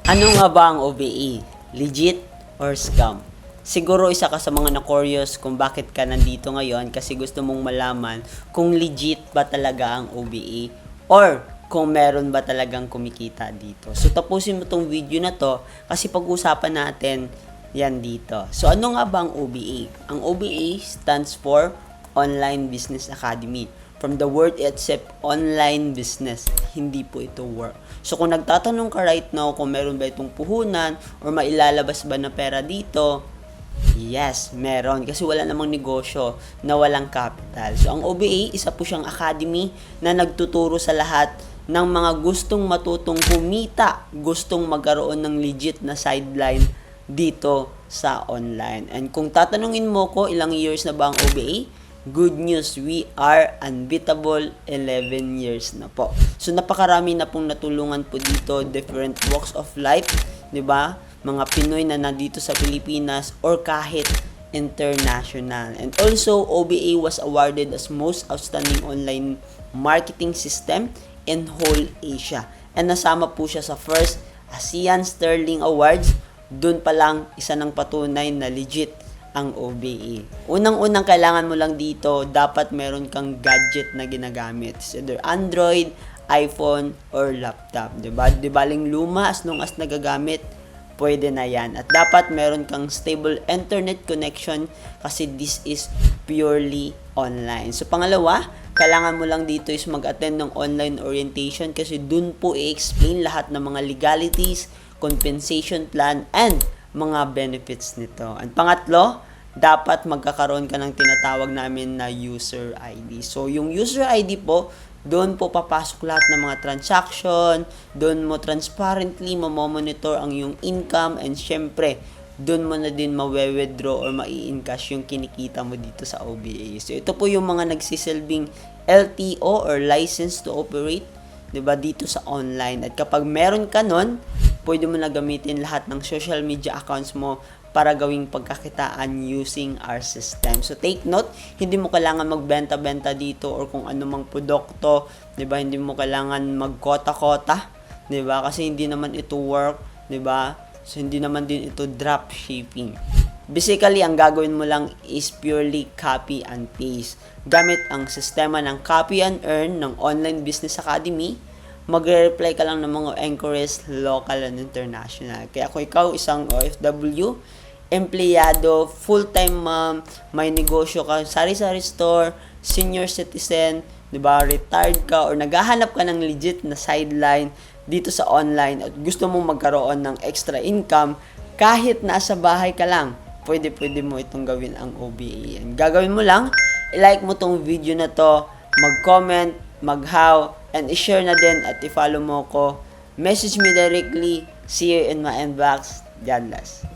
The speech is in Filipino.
Ano nga ba ang OBE? Legit or scam? Siguro isa ka sa mga na-curious kung bakit ka nandito ngayon kasi gusto mong malaman kung legit ba talaga ang OBE or kung meron ba talagang kumikita dito. So tapusin mo tong video na to kasi pag-usapan natin yan dito. So ano nga ba ang OBE? Ang OBE stands for Online Business Academy. From the word itself, online business. Hindi po ito work. So kung nagtatanong ka right now kung meron ba itong puhunan or mailalabas ba na pera dito, yes, meron. Kasi wala namang negosyo na walang capital. So ang OBA, isa po siyang academy na nagtuturo sa lahat ng mga gustong matutong kumita, gustong magkaroon ng legit na sideline dito sa online. And kung tatanungin mo ko ilang years na ba ang OBA, good news, we are unbeatable 11 years na po. So napakarami na pong natulungan po dito, different walks of life, 'di ba? Mga Pinoy na nandito sa Pilipinas or kahit international. And also OBA was awarded as most outstanding online marketing system in whole Asia. And nasama po siya sa first ASEAN Sterling Awards. Doon pa lang isa ng patunay na legit ang OBE. Unang-unang kailangan mo lang dito, dapat meron kang gadget na ginagamit. It's either Android, iPhone, or laptop. Diba? Di baling luma, as long as nagagamit, pwede na yan. At dapat meron kang stable internet connection kasi this is purely online. So pangalawa, kailangan mo lang dito is mag-attend ng online orientation kasi dun po i-explain lahat ng mga legalities, compensation plan, and mga benefits nito. And pangatlo, dapat magkakaroon ka ng tinatawag namin na user ID. So, yung user ID po, doon po papasok lahat ng mga transaction, doon mo transparently mamomonitor ang yung income, and syempre, doon mo na din mawe-withdraw or mai-encash yung kinikita mo dito sa OBA. So, ito po yung mga nagsisilbing LTO or License to Operate, 'di ba, dito sa online. At kapag meron ka nun, pwede mo na gamitin lahat ng social media accounts mo para gawing pagkakitaan using our system. So take note, hindi mo kailangan magbenta-benta dito or kung ano mang produkto, 'di ba? Hindi mo kailangan magkota-kota, 'di ba? Kasi hindi naman ito work, 'di ba? So hindi naman din ito drop shipping. Basically, ang gagawin mo lang is purely copy and paste. Gamit ang sistema ng copy and earn ng Online Business Academy, magre-reply ka lang ng mga inquiries local and international. Kaya kung ikaw isang OFW, empleyado, full-time mom, may negosyo ka, sari-sari store, senior citizen, 'di ba, retired ka or naghahanap ka ng legit na sideline dito sa online at gusto mong magkaroon ng extra income kahit nasa bahay ka lang, pwede mo itong gawin ang OBA. And gagawin mo lang, i-like mo tong video na to, mag-comment, mag-how, and i-share na din at i-follow mo ko. Message me directly. See you in my inbox. God bless.